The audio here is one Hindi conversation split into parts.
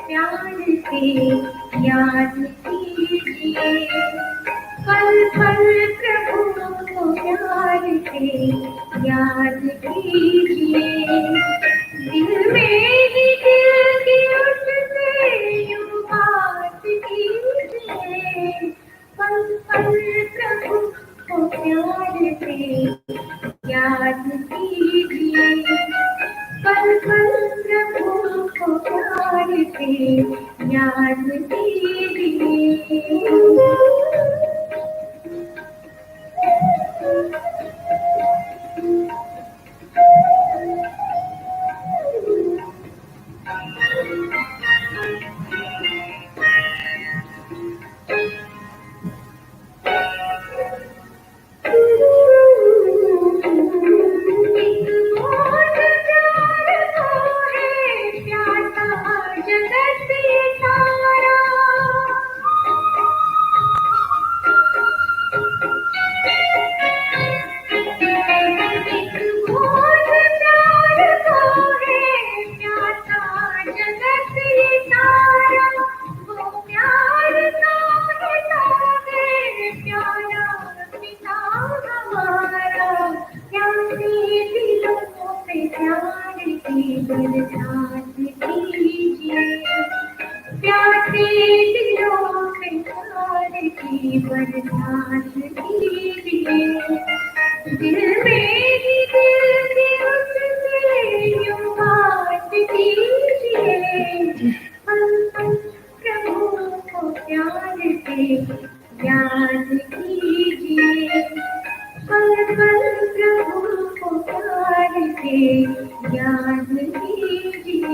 प्यार से याद कीजिए, पल पल प्रभु को प्यार से याद कीजिए। दिल में ही दिल की उससे यूं बात कीजिए, पल पल प्रभु को प्यार से याद कीजिए, पल पल प्रभु को प्यार से याद कीजिए। बरसात कीजिए, प्यासे दिलों पे प्यार की बरसात कीजिए। दिल मेरी दिल की उससे यूं बात कीजिए, पल पल प्रभु को प्यार से याद कीजिए, पल पल प्रभु को प्यार से याद कीजिए।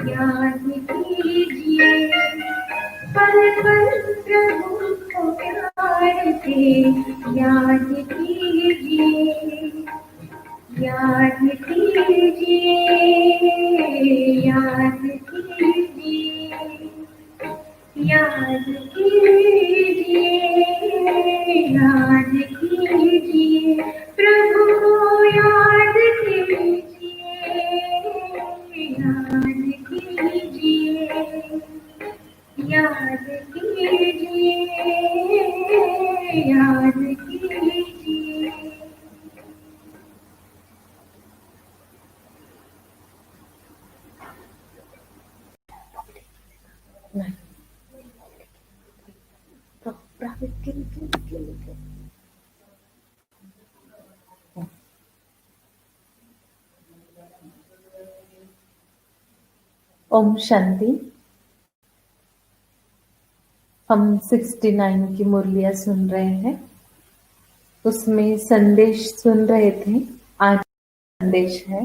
याद कीजिए, पल पल प्रभु को प्यार से याद कीजिए, याद कीजिए, याद कीजिए, याद कीजिए, याद कीजिए, प्रभु को याद कीजिए, याद कीजिए, याद कीजिए, याद कीजिए। ओम शांति। हम 69 की मुरलियां सुन रहे हैं, उसमें संदेश सुन रहे थे। आज संदेश है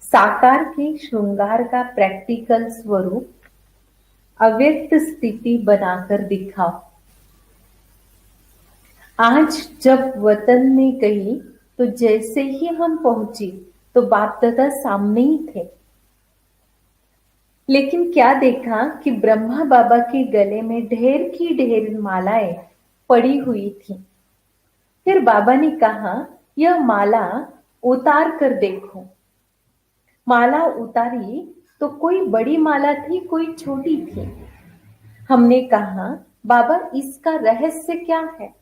साकार के श्रृंगार का प्रैक्टिकल स्वरूप अव्यक्त स्थिति बनाकर दिखाओ। आज जब वतन में गई तो जैसे ही हम पहुंची तो बाप दादा सामने ही थे, लेकिन क्या देखा कि ब्रह्मा बाबा के गले में ढेर की ढेर मालाएं पड़ी हुई थी। फिर बाबा ने कहा, यह माला उतार कर देखो। माला उतारी तो कोई बड़ी माला थी, कोई छोटी थी। हमने कहा, बाबा इसका रहस्य क्या है?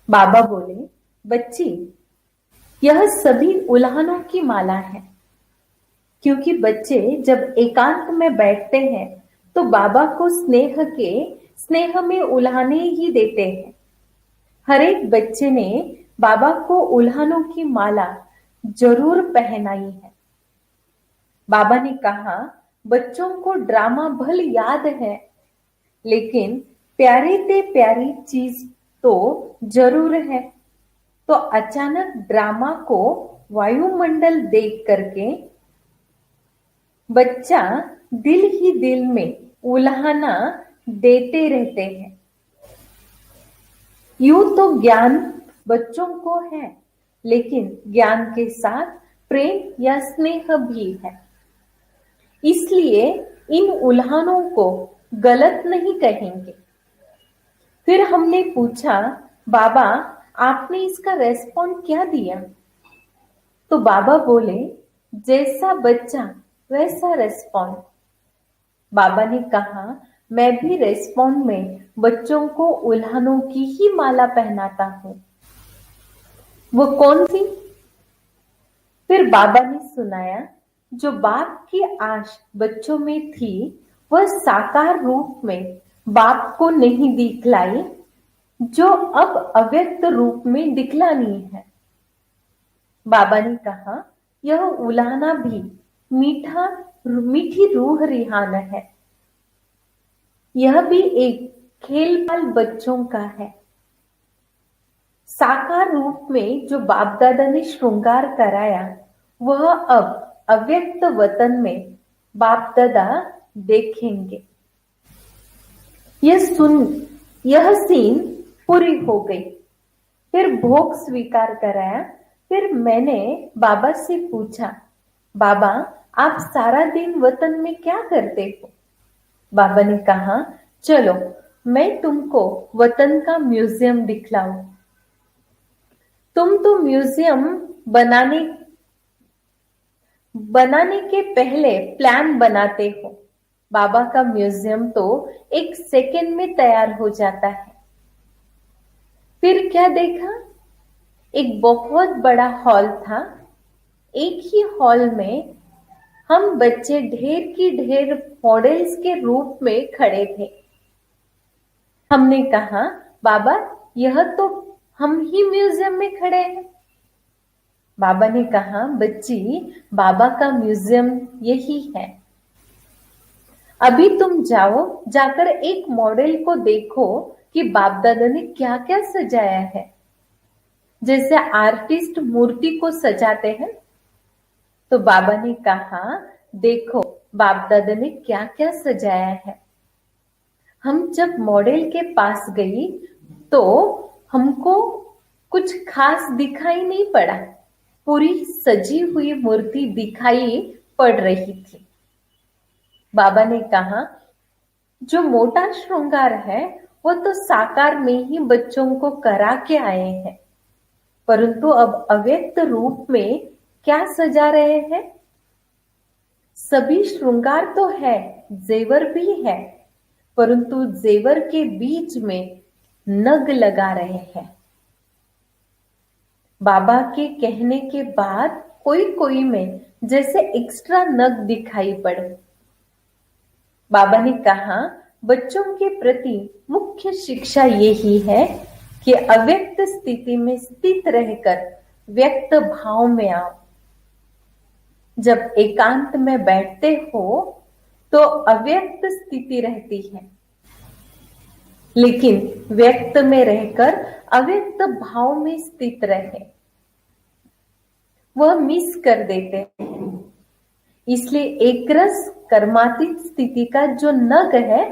बाबा बोले, बच्ची, यह सभी उल्हानों की माला है। क्योंकि बच्चे जब एकांत में बैठते हैं तो बाबा को स्नेह में उल्हाने ही देते हैं। हर एक बच्चे ने बाबा को उल्हानों की माला जरूर पहनाई है। बाबा ने कहा, बच्चों को ड्रामा भल याद है, लेकिन प्यारी ते प्यारी चीज तो जरूर है। तो अचानक ड्रामा को वायुमंडल देख करके बच्चा दिल ही दिल में उल्हाना देते रहते हैं। यूं तो ज्ञान बच्चों को है, लेकिन ज्ञान के साथ प्रेम या स्नेह भी है। इसलिए इन उल्हानों को गलत नहीं कहेंगे। फिर हमने पूछा, बाबा आपने इसका रेस्पॉन्ड क्या दिया? तो बाबा बोले, जैसा बच्चा वैसा रेस्पॉन्ड। बाबा ने कहा, मैं भी रेस्पॉन्ड में बच्चों को उल्हानों की ही माला पहनाता हूं। वो कौन सी? फिर बाबा ने सुनाया, जो बाप की आश बच्चों में थी, वह साकार रूप में बाप को नहीं दिखलाई, जो अब अव्यक्त रूप में दिखलानी है। बाबा ने कहा, यह उल्हाना भी मीठी रूह रिहाना है। यह भी एक खेल बाल बच्चों का है। साकार रूप में जो बाप दादा ने श्रृंगार कराया, वह अब अव्यक्त वतन में बाप दादा देखेंगे। यह सीन पूरी हो गई। फिर भोग स्वीकार कराया। फिर मैंने बाबा से पूछा, बाबा आप सारा दिन वतन में क्या करते हो? बाबा ने कहा, चलो मैं तुमको वतन का म्यूजियम दिखलाऊं। तुम तो म्यूजियम बनाने के पहले प्लान बनाते हो। बाबा का म्यूजियम तो एक सेकंड में तैयार हो जाता है। फिर क्या देखा? एक बहुत बड़ा हॉल था। एक ही हॉल में हम बच्चे ढेर की ढेर मॉडल्स के रूप में खड़े थे। हमने कहा, बाबा यह तो हम ही म्यूजियम में खड़े हैं। बाबा ने कहा, बच्ची, बाबा का म्यूजियम यही है। अभी तुम जाकर एक मॉडल को देखो कि बाप दादा ने क्या क्या सजाया है। जैसे आर्टिस्ट मूर्ति को सजाते हैं। तो बाबा ने कहा, देखो बाप दादा ने क्या क्या सजाया है। हम जब मॉडल के पास गई तो हमको कुछ खास दिखाई नहीं पड़ा। पूरी सजी हुई मूर्ति दिखाई पड़ रही थी। बाबा ने कहा, जो मोटा श्रृंगार है वो तो साकार में ही बच्चों को करा के आए हैं, परंतु अब अव्यक्त रूप में क्या सजा रहे हैं? सभी श्रृंगार तो है, जेवर भी है, परंतु जेवर के बीच में नग लगा रहे हैं। बाबा के कहने के बाद कोई कोई में जैसे एक्स्ट्रा नग दिखाई पड़े। बाबा ने कहा, बच्चों के प्रति मुख्य शिक्षा यही है कि अव्यक्त स्थिति में स्थित रहकर व्यक्त भाव में आओ। जब एकांत में बैठते हो तो अव्यक्त स्थिति रहती है, लेकिन व्यक्त में रहकर अव्यक्त भाव में स्थित रहे, वह मिस कर देते हैं। इसलिए एक रस कर्मातीत स्थिति का जो नग है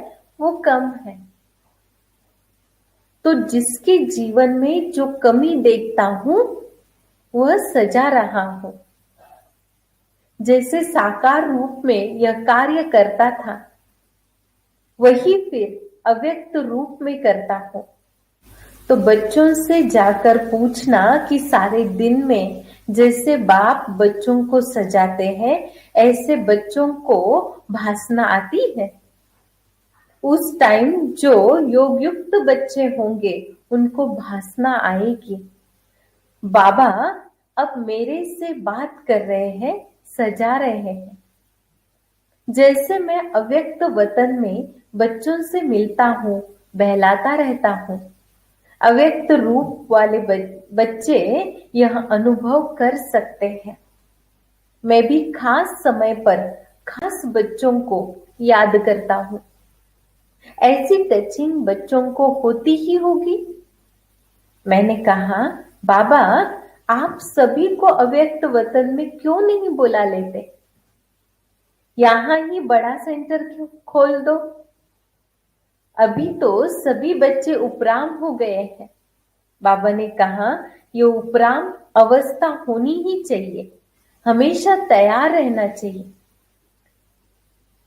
वो कम है। तो जिसके जीवन में जो कमी देखता हूं वह सजा रहा हूं। जैसे साकार रूप में यह कार्य करता था, वही फिर अव्यक्त रूप में करता हूं। तो बच्चों से जाकर पूछना कि सारे दिन में जैसे बाप बच्चों को सजाते हैं, ऐसे बच्चों को भाषना आती है। उस टाइम जो योग युक्त बच्चे होंगे उनको भाषना आएगी। बाबा अब मेरे से बात कर रहे हैं, सजा रहे हैं। जैसे मैं अव्यक्त वतन में बच्चों से मिलता हूँ, बहलाता रहता हूँ, अव्यक्त रूप वाले बच्चे यह अनुभव कर सकते हैं। मैं भी खास समय पर खास बच्चों को याद करता हूँ। ऐसी टचिंग बच्चों को होती ही होगी। मैंने कहा, बाबा आप सभी को अव्यक्त वतन में क्यों नहीं बुला लेते? यहां ही बड़ा सेंटर क्यों खोल दो? अभी तो सभी बच्चे उपराम हो गए हैं। बाबा ने कहा, ये उपराम अवस्था होनी ही चाहिए, हमेशा तैयार रहना चाहिए।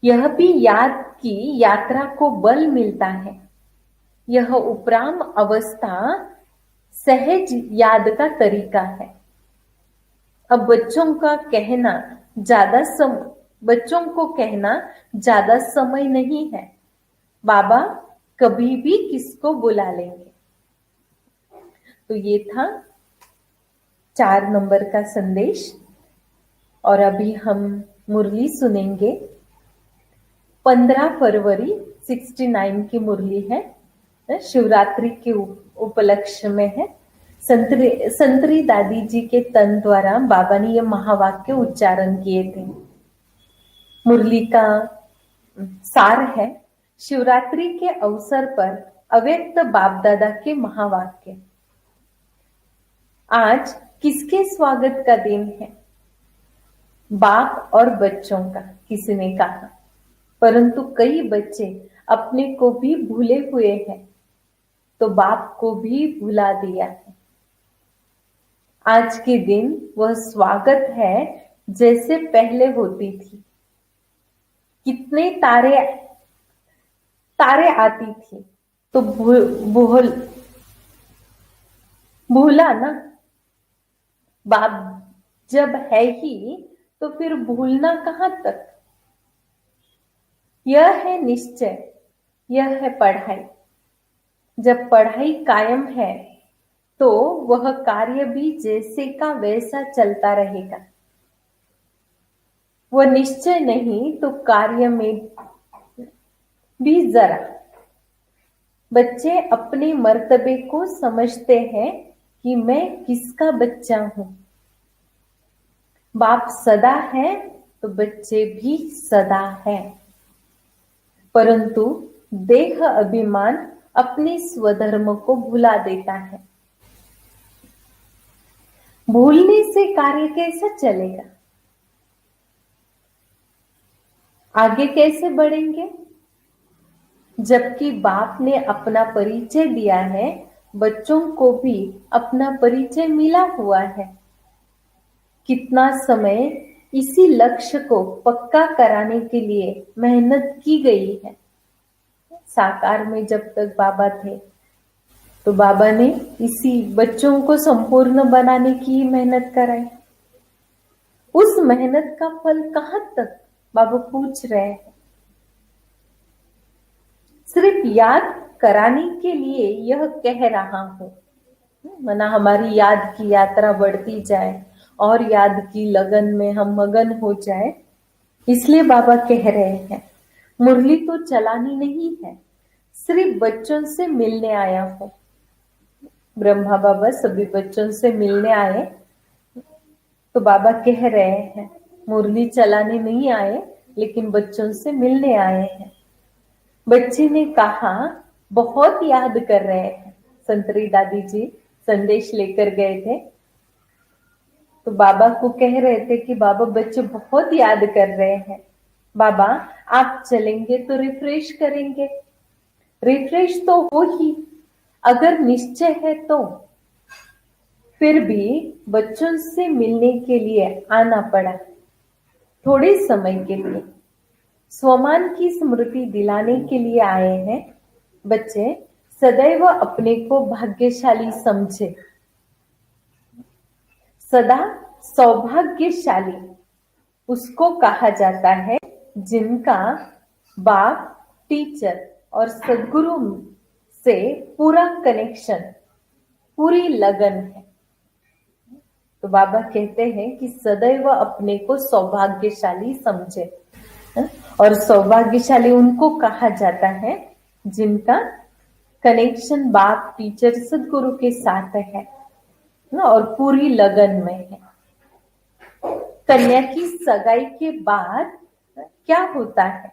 यह भी याद की यात्रा को बल मिलता है। यह उपराम अवस्था सहज याद का तरीका है। अब बच्चों को कहना ज्यादा समय नहीं है। बाबा कभी भी किसको बुला लेंगे। तो ये था 4 नंबर का संदेश। और अभी हम मुरली सुनेंगे। 15 फरवरी 69 की मुरली है, शिवरात्रि के उपलक्ष्य में है। संतरी दादी जी के तन द्वारा बाबा ने यह महावाक्य उच्चारण किए थे। मुरली का सार है, शिवरात्रि के अवसर पर अव्यक्त बाप दादा के महावाक्य। आज किसके स्वागत का दिन है? बाप और बच्चों का, किसी ने कहा। परंतु कई बच्चे अपने को भी भूले हुए हैं, तो बाप को भी भुला दिया है। आज के दिन वह स्वागत है जैसे पहले होती थी। कितने तारे आती थी, तो भूला ना। बाप जब है ही तो फिर भूलना कहां तक। यह है निश्चय, यह है पढ़ाई। जब पढ़ाई कायम है तो वह कार्य भी जैसे का वैसा चलता रहेगा। वह निश्चय नहीं तो कार्य में भी जरा। बच्चे अपने मर्तबे को समझते हैं कि मैं किसका बच्चा हूं। बाप सदा है तो बच्चे भी सदा है। परंतु देह अभिमान अपने स्वधर्म को भुला देता है। भूलने से कार्य कैसा चलेगा? आगे कैसे बढ़ेंगे? जबकि बाप ने अपना परिचय दिया है, बच्चों को भी अपना परिचय मिला हुआ है। कितना समय इसी लक्ष्य को पक्का कराने के लिए मेहनत की गई है। साकार में जब तक बाबा थे तो बाबा ने इसी बच्चों को संपूर्ण बनाने की मेहनत कराई। उस मेहनत का फल कहां तक? बाबा पूछ रहे हैं। सिर्फ याद कराने के लिए यह कह रहा हूं, मना हमारी याद की यात्रा बढ़ती जाए और याद की लगन में हम मगन हो जाए, इसलिए बाबा कह रहे हैं। मुरली तो चलानी नहीं है, सिर्फ बच्चों से मिलने आया हूं। ब्रह्मा बाबा सभी बच्चों से मिलने आए, तो बाबा कह रहे हैं मुरली चलाने नहीं आए, लेकिन बच्चों से मिलने आए हैं। बच्चे ने कहा बहुत याद कर रहे हैं। संतरी दादी जी संदेश लेकर गए थे, तो बाबा को कह रहे थे कि बाबा बच्चे बहुत याद कर रहे हैं। बाबा आप चलेंगे तो रिफ्रेश करेंगे। रिफ्रेश तो हो ही, अगर निश्चय है तो। फिर भी बच्चों से मिलने के लिए आना पड़ा, थोड़े समय के लिए। स्वमान की स्मृति दिलाने के लिए आए हैं। बच्चे सदैव अपने को भाग्यशाली समझे, सदा सौभाग्यशाली। उसको कहा जाता है जिनका बाप, टीचर और सदगुरु से पूरा कनेक्शन, पूरी लगन है। तो बाबा कहते हैं कि सदैव अपने को सौभाग्यशाली समझे, और सौभाग्यशाली उनको कहा जाता है जिनका कनेक्शन बाप, टीचर, सदगुरु के साथ है और पूरी लगन में है। कन्या की सगाई के बाद क्या होता है?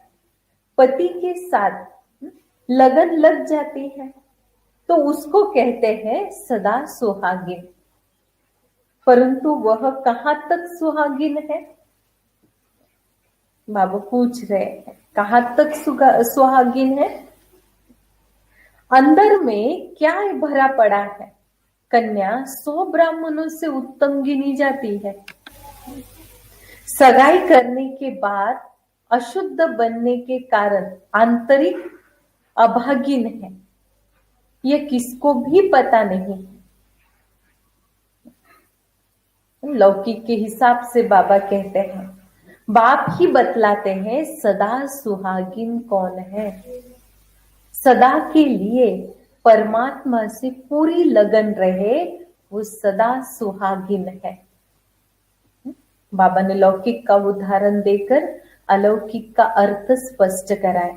पति के साथ लगन लग जाती है, तो उसको कहते हैं सदा सुहागिन। परंतु वह कहाँ तक सुहागिन है? बाबा पूछ रहे हैं कहाँ तक सुहागिन है? अंदर में क्या भरा पड़ा है? कन्या 100 ब्राह्मणों से उत्तम गिनी जाती है। सगाई करने के बाद अशुद्ध बनने के कारण आंतरिक अभागिन है, यह किसको भी पता नहीं है। लौकिक के हिसाब से बाबा कहते हैं, बाप ही बतलाते हैं सदा सुहागिन कौन है। सदा के लिए परमात्मा से पूरी लगन रहे, वो सदा सुहागिन है। बाबा ने लौकिक का उदाहरण देकर अलौकिक का अर्थ स्पष्ट कराया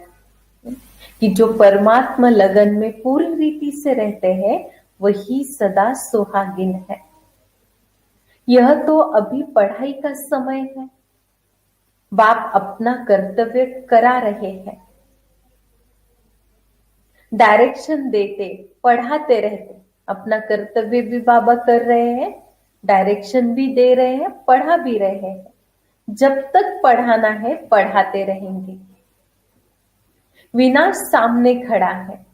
कि जो परमात्मा लगन में पूरी रीति से रहते हैं वही सदा सुहागिन है। यह तो अभी पढ़ाई का समय है, बाप अपना कर्तव्य करा रहे हैं, डायरेक्शन देते, पढ़ाते रहते। अपना कर्तव्य भी बाबा कर रहे हैं, डायरेक्शन भी दे रहे हैं, पढ़ा भी रहे हैं। जब तक पढ़ाना है पढ़ाते रहेंगे। विनाश सामने खड़ा है,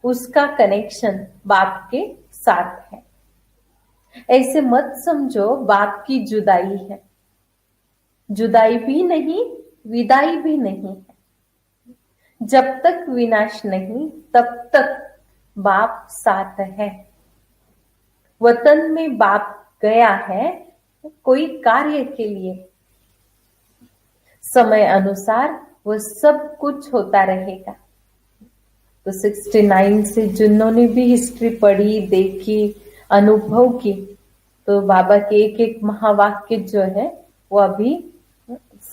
उसका कनेक्शन बाप के साथ है। ऐसे मत समझो बाप की जुदाई है, जुदाई भी नहीं, विदाई भी नहीं है। जब तक विनाश नहीं तब तक बाप साथ है। वतन में बाप गया है कोई कार्य के लिए, समय अनुसार वह सब कुछ होता रहेगा। तो 69 से जिन्होंने भी हिस्ट्री पढ़ी, देखी, अनुभव की, तो बाबा के एक एक महावाक्य जो है वो अभी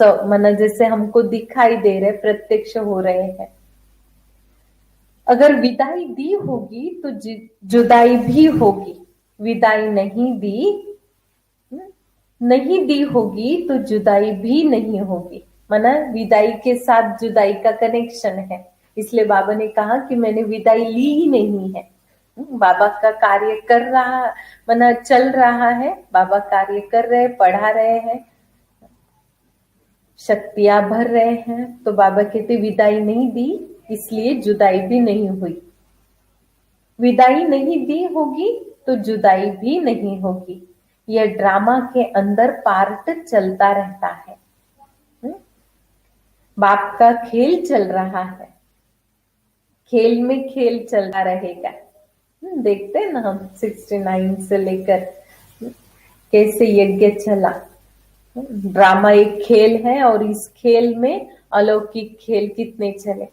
माना जैसे हमको दिखाई दे रहे, प्रत्यक्ष हो रहे हैं। अगर विदाई दी होगी तो जुदाई भी होगी, विदाई नहीं दी होगी तो जुदाई भी नहीं होगी। माना विदाई के साथ जुदाई का कनेक्शन है। इसलिए बाबा ने कहा कि मैंने विदाई ली ही नहीं है। बाबा का कार्य कर रहा, माना चल रहा है, बाबा कार्य कर रहे, पढ़ा रहे हैं, शक्तियां भर रहे हैं। तो बाबा कहते विदाई नहीं दी, इसलिए जुदाई भी नहीं हुई। विदाई नहीं दी होगी तो जुदाई भी नहीं होगी। यह ड्रामा के अंदर पार्ट चलता रहता है। बाप का खेल चल रहा है, खेल में खेल चलता रहेगा। देखते हैं ना हम 69 से लेकर कैसे यज्ञ चला। ड्रामा एक खेल है और इस खेल में अलौकिक खेल कितने चले।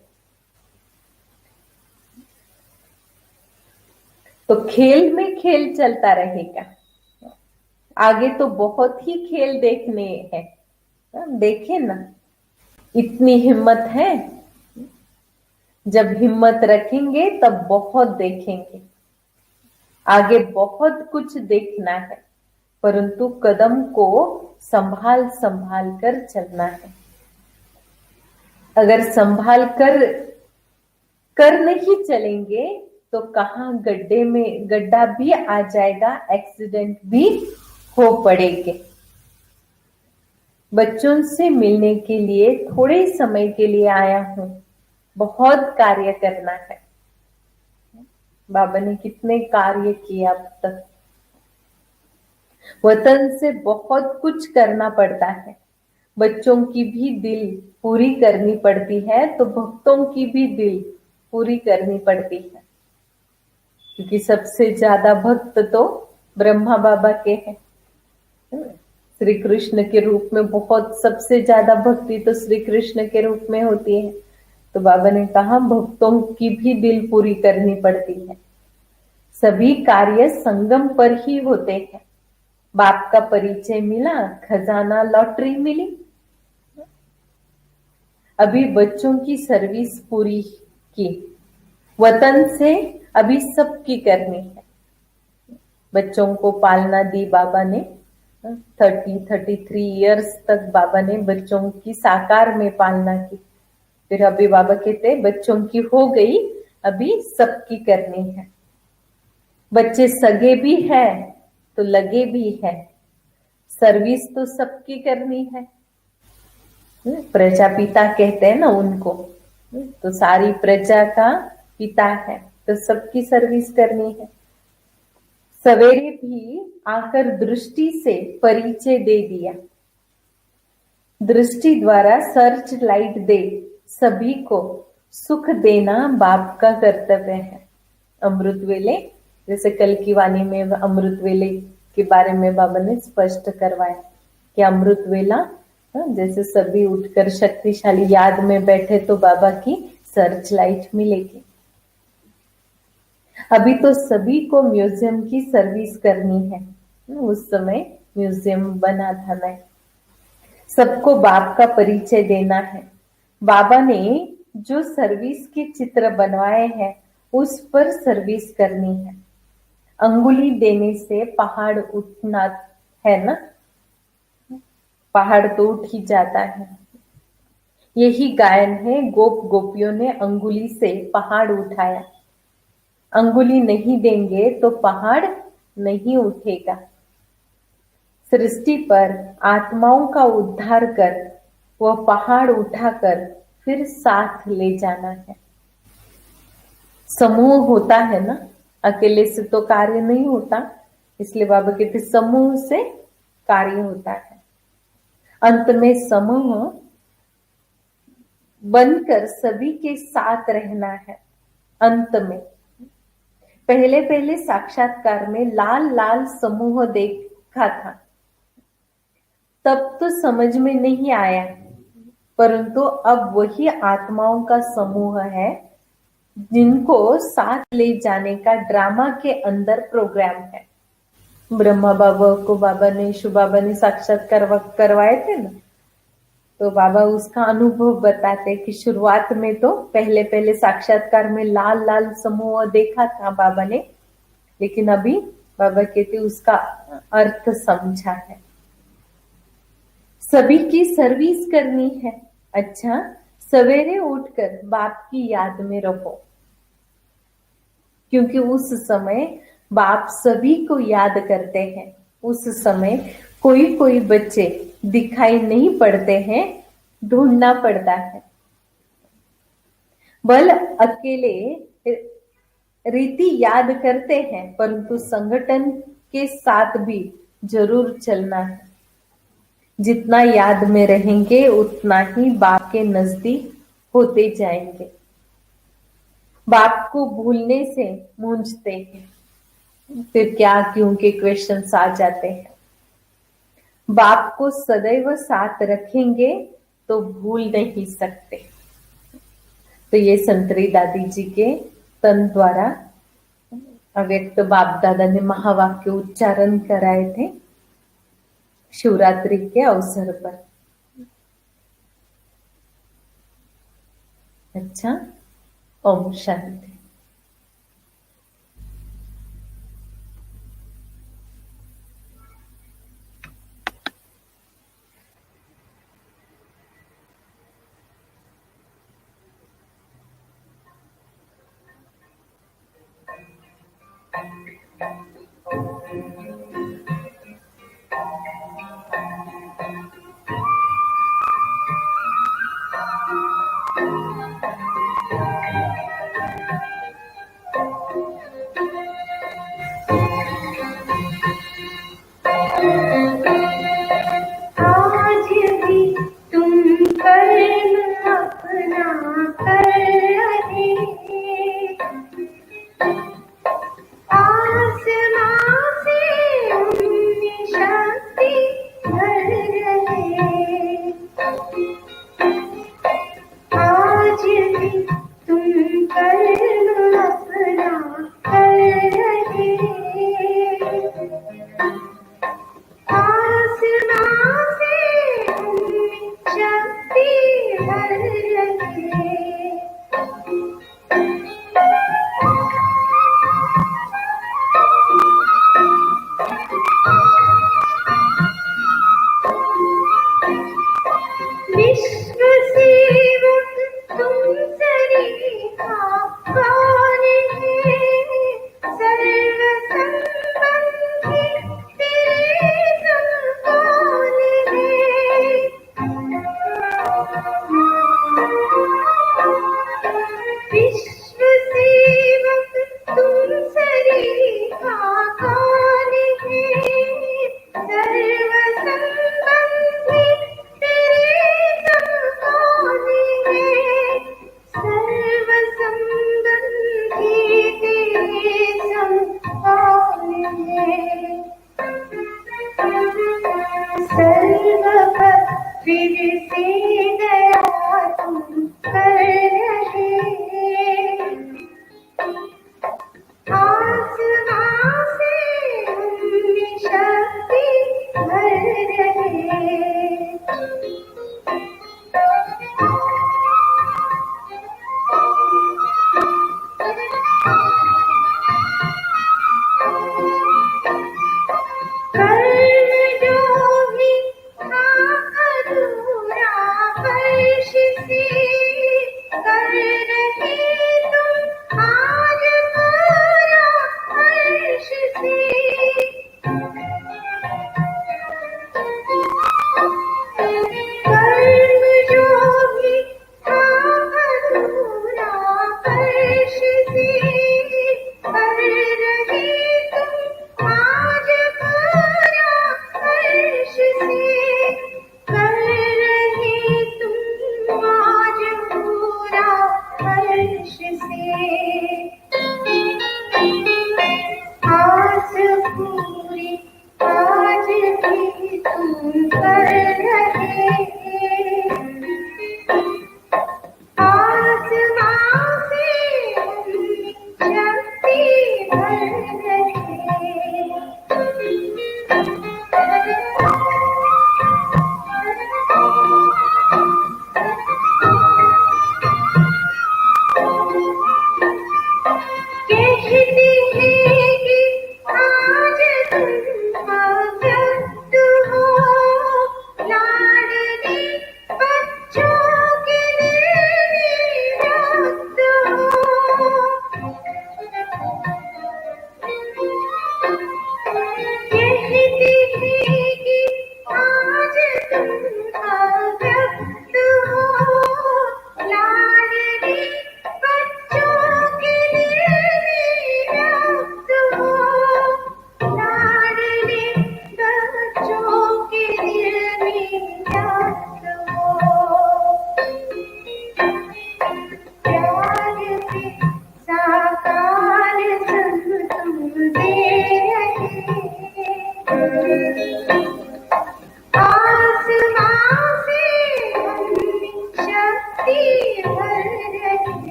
तो खेल में खेल चलता रहेगा। आगे तो बहुत ही खेल देखने हैं। देखे ना, इतनी हिम्मत है, जब हिम्मत रखेंगे तब बहुत देखेंगे। आगे बहुत कुछ देखना है, परंतु कदम को संभाल संभाल कर चलना है। अगर संभाल कर नहीं चलेंगे तो कहाँ गड्ढा भी आ जाएगा, एक्सीडेंट भी हो पड़ेंगे। बच्चों से मिलने के लिए थोड़े समय के लिए आया हूं, बहुत कार्य करना है। बाबा ने कितने कार्य किए अब तक। वतन से बहुत कुछ करना पड़ता है। बच्चों की भी दिल पूरी करनी पड़ती है, तो भक्तों की भी दिल पूरी करनी पड़ती है, क्योंकि सबसे ज्यादा भक्त तो ब्रह्मा बाबा के हैं। श्री कृष्ण के रूप में बहुत सबसे ज्यादा भक्ति तो श्री कृष्ण के रूप में होती है। तो बाबा ने कहा भक्तों की भी दिल पूरी करनी पड़ती है। सभी कार्य संगम पर ही होते हैं। बाप का परिचय मिला, खजाना लॉटरी मिली। अभी बच्चों की सर्विस पूरी की, वतन से अभी सबकी करनी है। बच्चों को पालना दी बाबा ने। 33 इयर्स तक बाबा ने बच्चों की साकार में पालना की। फिर अभी बाबा कहते बच्चों की हो गई, अभी सबकी करनी है। बच्चे सगे भी है तो लगे भी है, सर्विस तो सबकी करनी है। प्रजापिता कहते हैं ना उनको, तो सारी प्रजा का पिता है, तो सबकी सर्विस करनी है। सवेरे भी आकर दृष्टि से परिचय दे दिया। दृष्टि द्वारा सर्च लाइट दे सभी को सुख देना बाप का कर्तव्य है। अमृत वेले, जैसे कल की वाणी में अमृत वेले के बारे में बाबा ने स्पष्ट करवाया कि अमृत वेला जैसे सभी उठकर शक्तिशाली याद में बैठे तो बाबा की सर्च लाइट मिलेगी। अभी तो सभी को म्यूजियम की सर्विस करनी है। उस समय म्यूजियम बना था मैं। सबको बाप का परिचय देना है। बाबा ने जो सर्विस के चित्र बनवाए हैं उस पर सर्विस करनी है। अंगुली देने से पहाड़ उठना है ना, पहाड़ तो उठ ही जाता है। यही गायन है, गोप गोपियों ने अंगुली से पहाड़ उठाया। अंगुली नहीं देंगे तो पहाड़ नहीं उठेगा। सृष्टि पर आत्माओं का उद्धार कर वह पहाड़ उठाकर फिर साथ ले जाना है। समूह होता है ना, अकेले से तो कार्य नहीं होता, इसलिए बाबा कहते समूह से कार्य होता है। अंत में समूह बनकर सभी के साथ रहना है। अंत में पहले पहले साक्षात्कार में लाल लाल समूह देखा था, तब तो समझ में नहीं आया, परंतु अब वही आत्माओं का समूह है जिनको साथ ले जाने का ड्रामा के अंदर प्रोग्राम है। ब्रह्मा बाबा को बाबा ने, शिव बाबा ने साक्षात्कार करवाए थे ना, तो बाबा उसका अनुभव बताते कि शुरुआत में तो पहले पहले साक्षात्कार में लाल लाल समूह देखा था बाबा ने, लेकिन अभी बाबा कहते उसका अर्थ समझा है। सभी की सर्विस करनी है। अच्छा, सवेरे उठकर बाप की याद में रहो, क्योंकि उस समय बाप सभी को याद करते हैं। उस समय कोई कोई बच्चे दिखाई नहीं पड़ते हैं, ढूंढना पड़ता है। बल अकेले रीति याद करते हैं, परंतु संगठन के साथ भी जरूर चलना है। जितना याद में रहेंगे उतना ही बाप के नजदीक होते जाएंगे। बाप को भूलने से मूंझते हैं, फिर क्या क्यों के क्वेश्चंस आ जाते हैं। बाप को सदैव साथ रखेंगे तो भूल नहीं सकते। तो ये संतरी दादी जी के तन द्वारा अव्यक्त बाप दादा ने महावाक्य उच्चारण कराए थे शिवरात्रि के अवसर पर। अच्छा, ओम शांति। आज भी तुम कर्म अपना कर